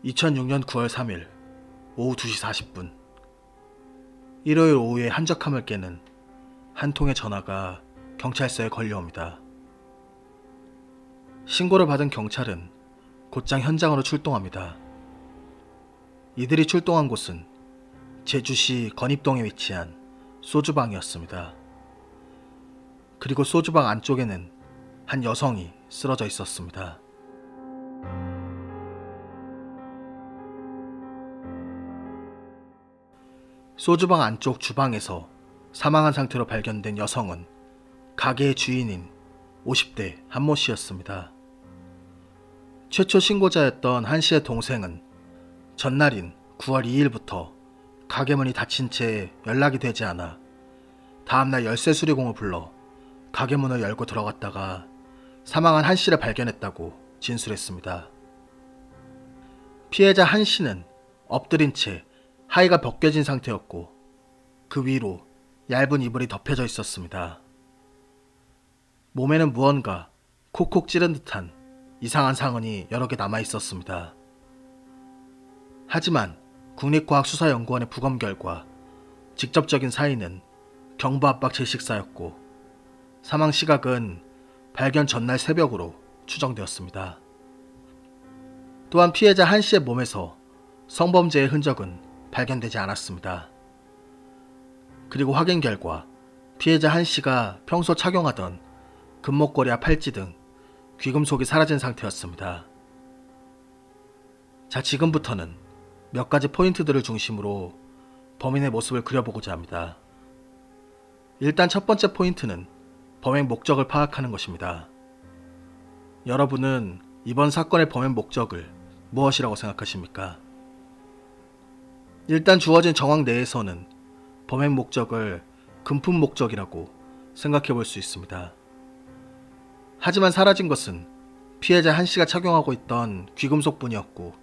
2006년 9월 3일 오후 2시 40분 일요일 오후에 한적함을 깨는 한 통의 전화가 경찰서에 걸려옵니다. 신고를 받은 경찰은 곧장 현장으로 출동합니다. 이들이 출동한 곳은 제주시 건입동에 위치한 소주방이었습니다. 그리고 소주방 안쪽에는 한 여성이 쓰러져 있었습니다. 소주방 안쪽 주방에서 사망한 상태로 발견된 여성은 가게의 주인인 50대 한모 씨였습니다. 최초 신고자였던 한 씨의 동생은 전날인 9월 2일부터 가게 문이 닫힌 채 연락이 되지 않아 다음날 열쇠 수리공을 불러 가게 문을 열고 들어갔다가 사망한 한 씨를 발견했다고 진술했습니다. 피해자 한 씨는 엎드린 채 하의가 벗겨진 상태였고 그 위로 얇은 이불이 덮여져 있었습니다. 몸에는 무언가 콕콕 찌른 듯한 이상한 상흔이 여러 개 남아 있었습니다. 하지만 국립과학수사연구원의 부검 결과 직접적인 사인은 경부압박 질식사였고 사망 시각은 발견 전날 새벽으로 추정되었습니다. 또한 피해자 한 씨의 몸에서 성범죄의 흔적은 발견되지 않았습니다. 그리고 확인 결과 피해자 한 씨가 평소 착용하던 금목걸이와 팔찌 등 귀금속이 사라진 상태였습니다. 자, 지금부터는 몇 가지 포인트들을 중심으로 범인의 모습을 그려보고자 합니다. 일단 첫 번째 포인트는 범행 목적을 파악하는 것입니다. 여러분은 이번 사건의 범행 목적을 무엇이라고 생각하십니까? 일단 주어진 정황 내에서는 범행 목적을 금품 목적이라고 생각해 볼 수 있습니다. 하지만 사라진 것은 피해자 한 씨가 착용하고 있던 귀금속뿐이었고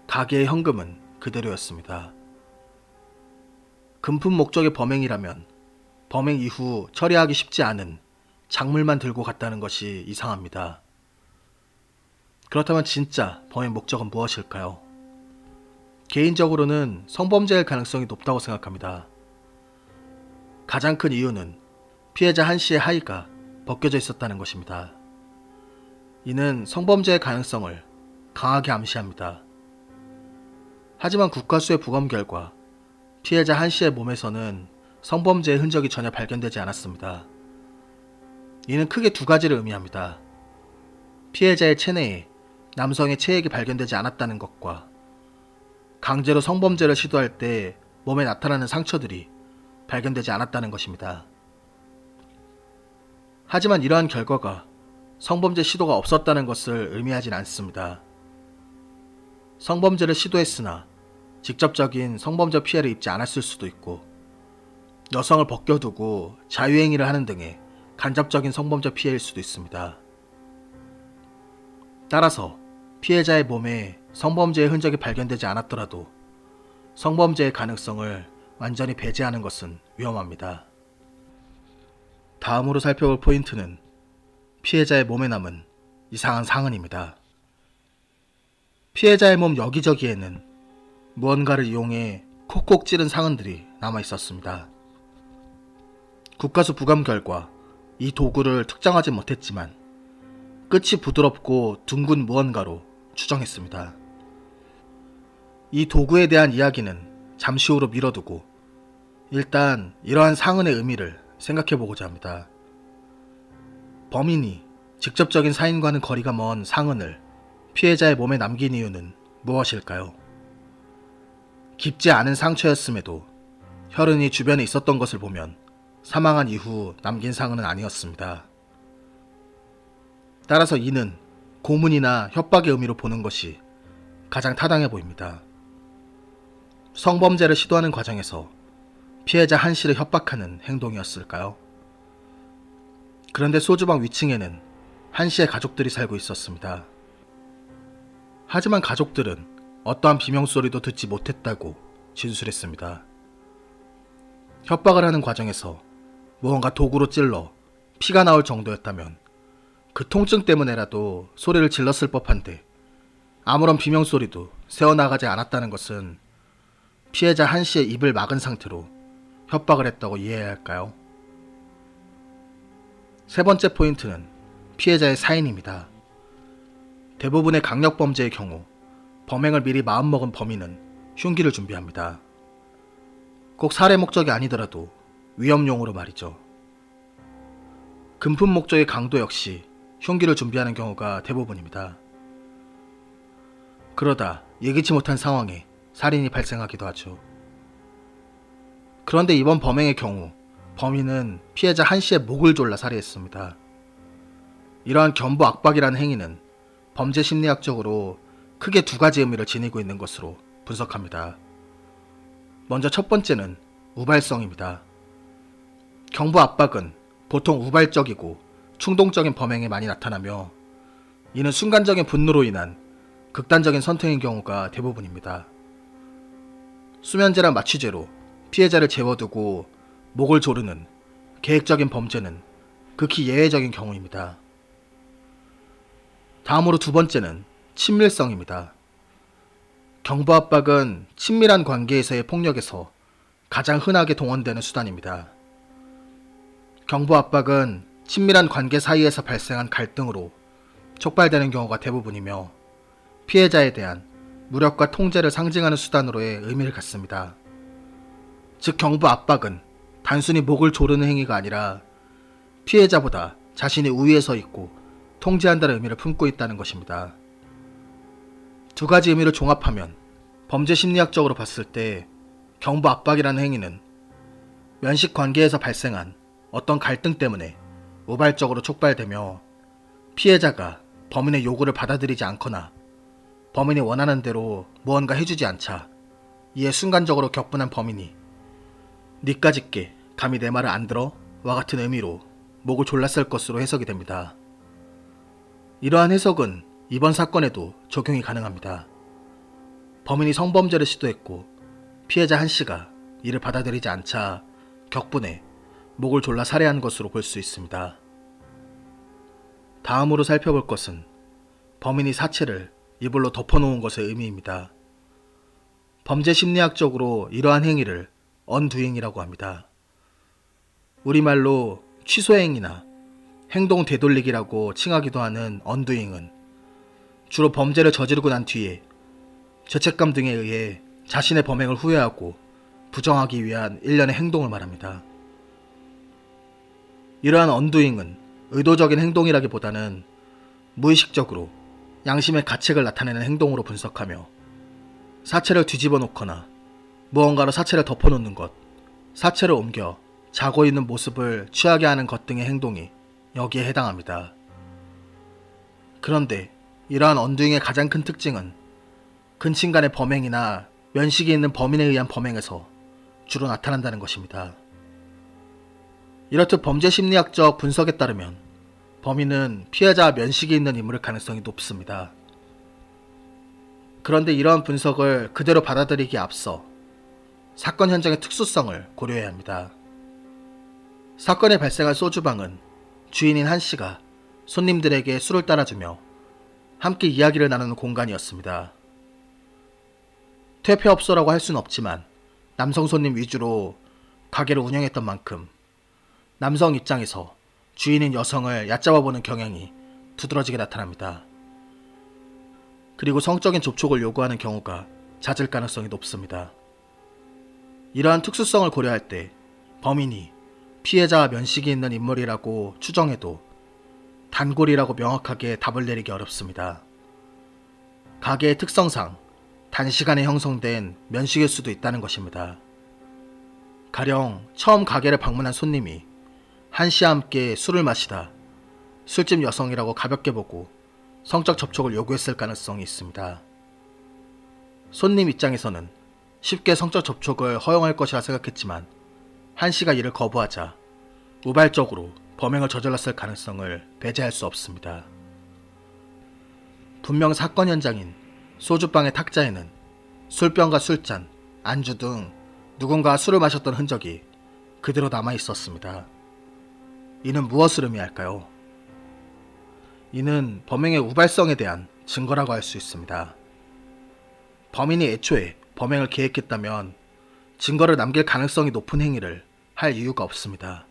가게의 현금은 그대로였습니다. 금품 목적의 범행이라면 범행 이후 처리하기 쉽지 않은 작물만 들고 갔다는 것이 이상합니다. 그렇다면 진짜 범행 목적은 무엇일까요? 개인적으로는 성범죄일 가능성이 높다고 생각합니다. 가장 큰 이유는 피해자 한 씨의 하의가 벗겨져 있었다는 것입니다. 이는 성범죄의 가능성을 강하게 암시합니다. 하지만 국과수의 부검 결과 피해자 한 씨의 몸에서는 성범죄의 흔적이 전혀 발견되지 않았습니다. 이는 크게 두 가지를 의미합니다. 피해자의 체내에 남성의 체액이 발견되지 않았다는 것과 강제로 성범죄를 시도할 때 몸에 나타나는 상처들이 발견되지 않았다는 것입니다. 하지만 이러한 결과가 성범죄 시도가 없었다는 것을 의미하진 않습니다. 성범죄를 시도했으나 직접적인 성범죄 피해를 입지 않았을 수도 있고 여성을 벗겨두고 자유행위를 하는 등의 간접적인 성범죄 피해일 수도 있습니다. 따라서 피해자의 몸에 성범죄의 흔적이 발견되지 않았더라도 성범죄의 가능성을 완전히 배제하는 것은 위험합니다. 다음으로 살펴볼 포인트는 피해자의 몸에 남은 이상한 상흔입니다. 피해자의 몸 여기저기에는 무언가를 이용해 콕콕 찌른 상흔들이 남아 있었습니다. 국과수 부검 결과 이 도구를 특정하지 못했지만 끝이 부드럽고 둥근 무언가로 추정했습니다. 이 도구에 대한 이야기는 잠시 후로 미뤄두고 일단 이러한 상흔의 의미를 생각해보고자 합니다. 범인이 직접적인 사인과는 거리가 먼 상흔을 피해자의 몸에 남긴 이유는 무엇일까요? 깊지 않은 상처였음에도 혈흔이 주변에 있었던 것을 보면 사망한 이후 남긴 상흔은 아니었습니다. 따라서 이는 고문이나 협박의 의미로 보는 것이 가장 타당해 보입니다. 성범죄를 시도하는 과정에서 피해자 한 씨를 협박하는 행동이었을까요? 그런데 소주방 위층에는 한 씨의 가족들이 살고 있었습니다. 하지만 가족들은 어떠한 비명소리도 듣지 못했다고 진술했습니다. 협박을 하는 과정에서 무언가 도구로 찔러 피가 나올 정도였다면 그 통증 때문에라도 소리를 질렀을 법한데 아무런 비명소리도 새어나가지 않았다는 것은 피해자 한 씨의 입을 막은 상태로 협박을 했다고 이해해야 할까요? 세 번째 포인트는 피해자의 사인입니다. 대부분의 강력범죄의 경우 범행을 미리 마음먹은 범인은 흉기를 준비합니다. 꼭 살해 목적이 아니더라도 위험용으로 말이죠. 금품 목적의 강도 역시 흉기를 준비하는 경우가 대부분입니다. 그러다 예기치 못한 상황에 살인이 발생하기도 하죠. 그런데 이번 범행의 경우 범인은 피해자 한 씨의 목을 졸라 살해했습니다. 이러한 견부 압박이라는 행위는 범죄 심리학적으로 크게 두 가지 의미를 지니고 있는 것으로 분석합니다. 먼저 첫 번째는 우발성입니다. 경부 압박은 보통 우발적이고 충동적인 범행에 많이 나타나며 이는 순간적인 분노로 인한 극단적인 선택인 경우가 대부분입니다. 수면제랑 마취제로 피해자를 재워두고 목을 조르는 계획적인 범죄는 극히 예외적인 경우입니다. 다음으로 두 번째는 친밀성입니다. 경부 압박은 친밀한 관계에서의 폭력에서 가장 흔하게 동원되는 수단입니다. 경부 압박은 친밀한 관계 사이에서 발생한 갈등으로 촉발되는 경우가 대부분이며 피해자에 대한 무력과 통제를 상징하는 수단으로의 의미를 갖습니다. 즉 경부 압박은 단순히 목을 조르는 행위가 아니라 피해자보다 자신이 우위에 서 있고 통제한다는 의미를 품고 있다는 것입니다. 두 가지 의미를 종합하면 범죄 심리학적으로 봤을 때 경부 압박이라는 행위는 면식 관계에서 발생한 어떤 갈등 때문에 우발적으로 촉발되며 피해자가 범인의 요구를 받아들이지 않거나 범인이 원하는 대로 무언가 해주지 않자 이에 순간적으로 격분한 범인이 니까짓게 감히 내 말을 안 들어? 와 같은 의미로 목을 졸랐을 것으로 해석이 됩니다. 이러한 해석은 이번 사건에도 적용이 가능합니다. 범인이 성범죄를 시도했고 피해자 한 씨가 이를 받아들이지 않자 격분해 목을 졸라 살해한 것으로 볼 수 있습니다. 다음으로 살펴볼 것은 범인이 사체를 이불로 덮어놓은 것의 의미입니다. 범죄 심리학적으로 이러한 행위를 언두잉이라고 합니다. 우리말로 취소행위나 행동 되돌리기라고 칭하기도 하는 언두잉은 주로 범죄를 저지르고 난 뒤에 죄책감 등에 의해 자신의 범행을 후회하고 부정하기 위한 일련의 행동을 말합니다. 이러한 언두잉은 의도적인 행동이라기보다는 무의식적으로 양심의 가책을 나타내는 행동으로 분석하며 사체를 뒤집어 놓거나 무언가로 사체를 덮어놓는 것, 사체를 옮겨 자고 있는 모습을 취하게 하는 것 등의 행동이 여기에 해당합니다. 그런데 이러한 언두잉의 가장 큰 특징은 근친간의 범행이나 면식이 있는 범인에 의한 범행에서 주로 나타난다는 것입니다. 이렇듯 범죄 심리학적 분석에 따르면 범인은 피해자와 면식이 있는 인물일 가능성이 높습니다. 그런데 이러한 분석을 그대로 받아들이기에 앞서 사건 현장의 특수성을 고려해야 합니다. 사건이 발생한 소주방은 주인인 한 씨가 손님들에게 술을 따라주며 함께 이야기를 나누는 공간이었습니다. 퇴폐업소라고 할 수는 없지만 남성 손님 위주로 가게를 운영했던 만큼 남성 입장에서 주인인 여성을 얕잡아보는 경향이 두드러지게 나타납니다. 그리고 성적인 접촉을 요구하는 경우가 잦을 가능성이 높습니다. 이러한 특수성을 고려할 때 범인이 피해자와 면식이 있는 인물이라고 추정해도 단골이라고 명확하게 답을 내리기 어렵습니다. 가게의 특성상 단시간에 형성된 면식일 수도 있다는 것입니다. 가령 처음 가게를 방문한 손님이 한 씨와 함께 술을 마시다 술집 여성이라고 가볍게 보고 성적 접촉을 요구했을 가능성이 있습니다. 손님 입장에서는 쉽게 성적 접촉을 허용할 것이라 생각했지만 한 씨가 이를 거부하자 우발적으로 범행을 저질렀을 가능성을 배제할 수 없습니다. 분명 사건 현장인 소주방의 탁자에는 술병과 술잔, 안주 등 누군가 술을 마셨던 흔적이 그대로 남아 있었습니다. 이는 무엇을 의미할까요? 이는 범행의 우발성에 대한 증거라고 할 수 있습니다. 범인이 애초에 범행을 계획했다면 증거를 남길 가능성이 높은 행위를 할 이유가 없습니다.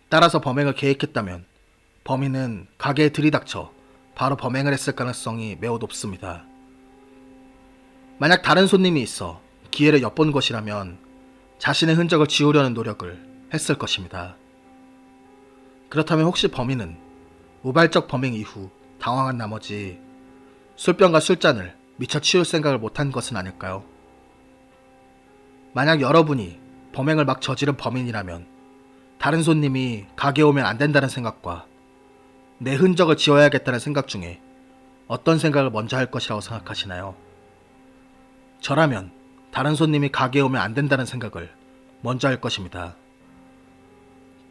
따라서 범행을 계획했다면 범인은 가게에 들이닥쳐 바로 범행을 했을 가능성이 매우 높습니다. 만약 다른 손님이 있어 기회를 엿본 것이라면 자신의 흔적을 지우려는 노력을 했을 것입니다. 그렇다면 혹시 범인은 우발적 범행 이후 당황한 나머지 술병과 술잔을 미처 치울 생각을 못한 것은 아닐까요? 만약 여러분이 범행을 막 저지른 범인이라면 다른 손님이 가게에 오면 안 된다는 생각과 내 흔적을 지워야겠다는 생각 중에 어떤 생각을 먼저 할 것이라고 생각하시나요? 저라면 다른 손님이 가게에 오면 안 된다는 생각을 먼저 할 것입니다.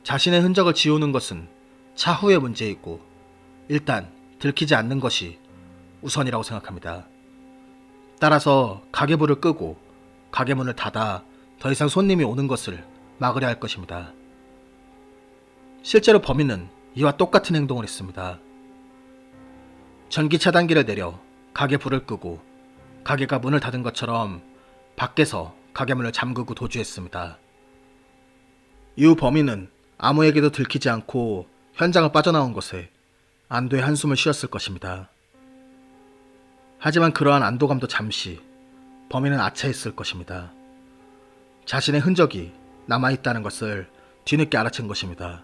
자신의 흔적을 지우는 것은 차후의 문제이고 일단 들키지 않는 것이 우선이라고 생각합니다. 따라서 가게불을 끄고 가게 문을 닫아 더 이상 손님이 오는 것을 막으려 할 것입니다. 실제로 범인은 이와 똑같은 행동을 했습니다. 전기 차단기를 내려 가게 불을 끄고 가게가 문을 닫은 것처럼 밖에서 가게 문을 잠그고 도주했습니다. 이후 범인은 아무에게도 들키지 않고 현장을 빠져나온 것에 안도의 한숨을 쉬었을 것입니다. 하지만 그러한 안도감도 잠시 범인은 아차했을 것입니다. 자신의 흔적이 남아있다는 것을 뒤늦게 알아챈 것입니다.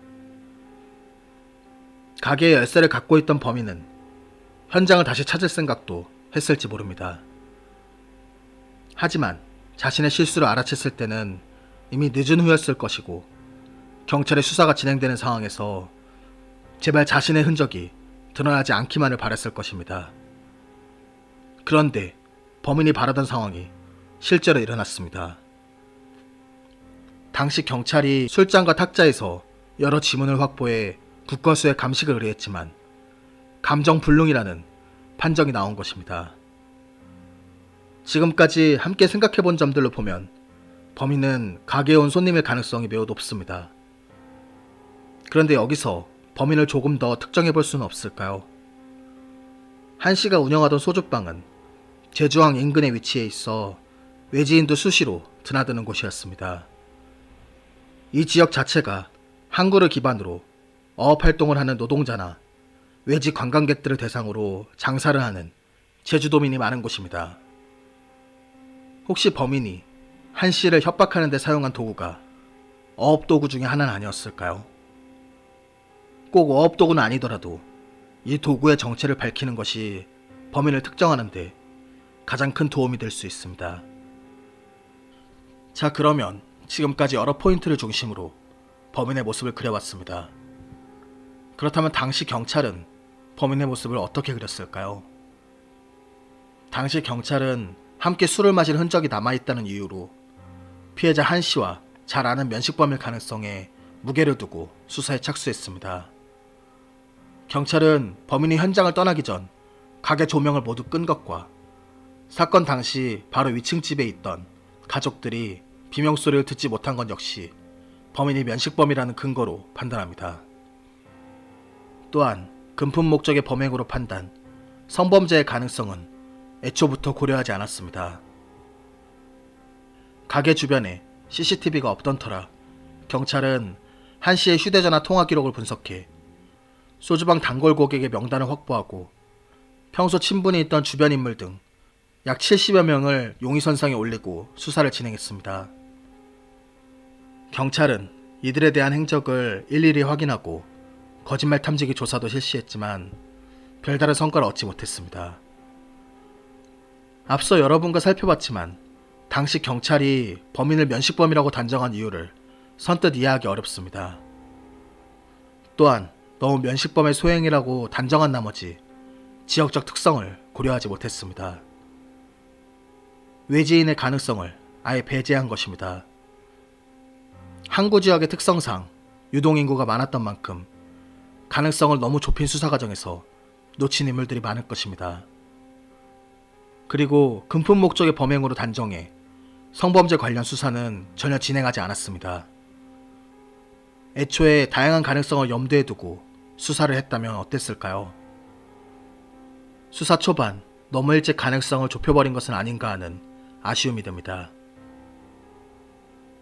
가게의 열쇠를 갖고 있던 범인은 현장을 다시 찾을 생각도 했을지 모릅니다. 하지만 자신의 실수를 알아챘을 때는 이미 늦은 후였을 것이고 경찰의 수사가 진행되는 상황에서 제발 자신의 흔적이 드러나지 않기만을 바랐을 것입니다. 그런데 범인이 바라던 상황이 실제로 일어났습니다. 당시 경찰이 술잔과 탁자에서 여러 지문을 확보해 국과수에 감식을 의뢰했지만 감정불능이라는 판정이 나온 것입니다. 지금까지 함께 생각해본 점들로 보면 범인은 가게에 온 손님일 가능성이 매우 높습니다. 그런데 여기서 범인을 조금 더 특정해볼 수는 없을까요? 한 씨가 운영하던 소주방은 제주항 인근에 위치해 있어 외지인도 수시로 드나드는 곳이었습니다. 이 지역 자체가 항구를 기반으로 어업활동을 하는 노동자나 외지 관광객들을 대상으로 장사를 하는 제주도민이 많은 곳입니다. 혹시 범인이 한 씨를 협박하는 데 사용한 도구가 어업도구 중에 하나는 아니었을까요? 꼭 어업도구는 아니더라도 이 도구의 정체를 밝히는 것이 범인을 특정하는 데 가장 큰 도움이 될 수 있습니다. 자, 그러면 지금까지 여러 포인트를 중심으로 범인의 모습을 그려봤습니다. 그렇다면 당시 경찰은 범인의 모습을 어떻게 그렸을까요? 당시 경찰은 함께 술을 마신 흔적이 남아있다는 이유로 피해자 한 씨와 잘 아는 면식범일 가능성에 무게를 두고 수사에 착수했습니다. 경찰은 범인이 현장을 떠나기 전 가게 조명을 모두 끈 것과 사건 당시 바로 위층 집에 있던 가족들이 비명소리를 듣지 못한 것 역시 범인이 면식범이라는 근거로 판단합니다. 또한 금품 목적의 범행으로 판단, 성범죄의 가능성은 애초부터 고려하지 않았습니다. 가게 주변에 CCTV가 없던 터라 경찰은 한 씨의 휴대전화 통화 기록을 분석해 소주방 단골 고객의 명단을 확보하고 평소 친분이 있던 주변 인물 등 약 70여 명을 용의선상에 올리고 수사를 진행했습니다. 경찰은 이들에 대한 행적을 일일이 확인하고 거짓말 탐지기 조사도 실시했지만 별다른 성과를 얻지 못했습니다. 앞서 여러분과 살펴봤지만 당시 경찰이 범인을 면식범이라고 단정한 이유를 선뜻 이해하기 어렵습니다. 또한 너무 면식범의 소행이라고 단정한 나머지 지역적 특성을 고려하지 못했습니다. 외지인의 가능성을 아예 배제한 것입니다. 항구 지역의 특성상 유동인구가 많았던 만큼 가능성을 너무 좁힌 수사 과정에서 놓친 인물들이 많을 것입니다. 그리고 금품 목적의 범행으로 단정해 성범죄 관련 수사는 전혀 진행하지 않았습니다. 애초에 다양한 가능성을 염두에 두고 수사를 했다면 어땠을까요? 수사 초반 너무 일찍 가능성을 좁혀버린 것은 아닌가 하는 아쉬움이 듭니다.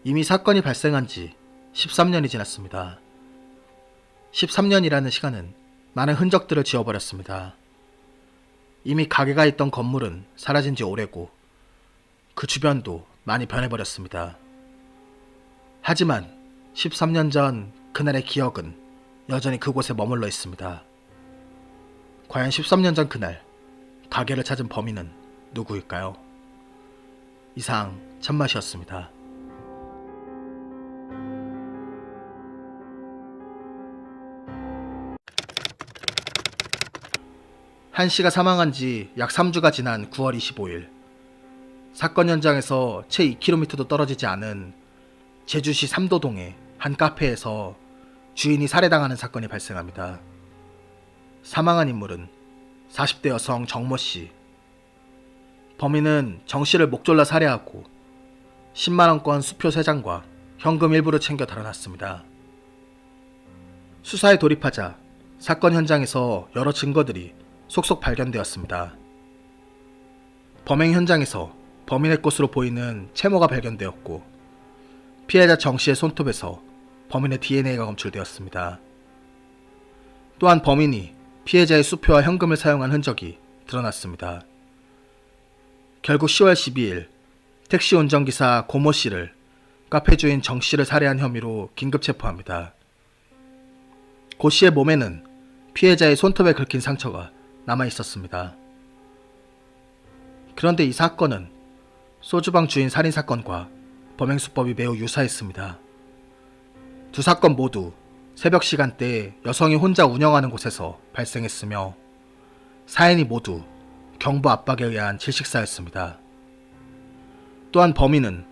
이미 사건이 발생한 지 13년이 지났습니다. 13년이라는 시간은 많은 흔적들을 지워버렸습니다. 이미 가게가 있던 건물은 사라진 지 오래고 그 주변도 많이 변해버렸습니다. 하지만 13년 전 그날의 기억은 여전히 그곳에 머물러 있습니다. 과연 13년 전 그날 가게를 찾은 범인은 누구일까요? 이상 참맛이었습니다. 한 씨가 사망한 지 약 3주가 지난 9월 25일, 사건 현장에서 채 2km도 떨어지지 않은 제주시 삼도동의 한 카페에서 주인이 살해당하는 사건이 발생합니다. 사망한 인물은 40대 여성 정모 씨. 범인은 정 씨를 목 졸라 살해하고 10만원권 수표 3장과 현금 일부를 챙겨 달아났습니다. 수사에 돌입하자 사건 현장에서 여러 증거들이 속속 발견되었습니다. 범행 현장에서 범인의 것으로 보이는 채모가 발견되었고 피해자 정 씨의 손톱에서 범인의 DNA가 검출되었습니다. 또한 범인이 피해자의 수표와 현금을 사용한 흔적이 드러났습니다. 결국 10월 12일 택시 운전기사 고모 씨를 카페 주인 정 씨를 살해한 혐의로 긴급 체포합니다. 고 씨의 몸에는 피해자의 손톱에 긁힌 상처가 남아 있었습니다. 그런데 이 사건은 소주방 주인 살인사건과 범행 수법이 매우 유사했습니다. 두 사건 모두 새벽 시간대에 여성이 혼자 운영하는 곳에서 발생했으며 사인이 모두 경부 압박에 의한 질식사였습니다. 또한 범인은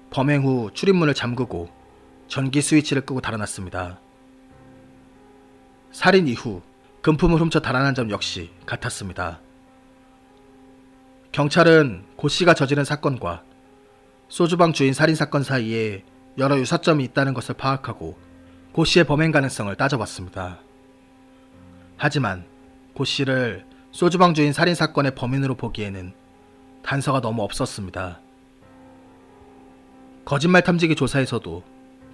범행 후 출입문을 잠그고 전기 스위치를 끄고 달아났습니다. 살인 이후 금품을 훔쳐 달아난 점 역시 같았습니다. 경찰은 고 씨가 저지른 사건과 소주방 주인 살인사건 사이에 여러 유사점이 있다는 것을 파악하고 고 씨의 범행 가능성을 따져봤습니다. 하지만 고 씨를 소주방 주인 살인사건의 범인으로 보기에는 단서가 너무 없었습니다. 거짓말 탐지기 조사에서도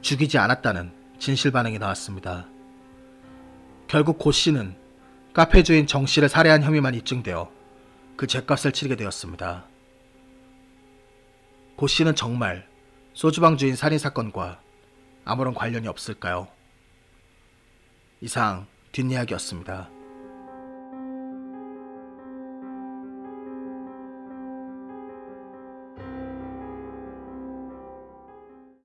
죽이지 않았다는 진실 반응이 나왔습니다. 결국 고 씨는 카페 주인 정 씨를 살해한 혐의만 입증되어 그 죗값을 치르게 되었습니다. 고 씨는 정말 소주방 주인 살인사건과 아무런 관련이 없을까요? 이상 뒷이야기였습니다.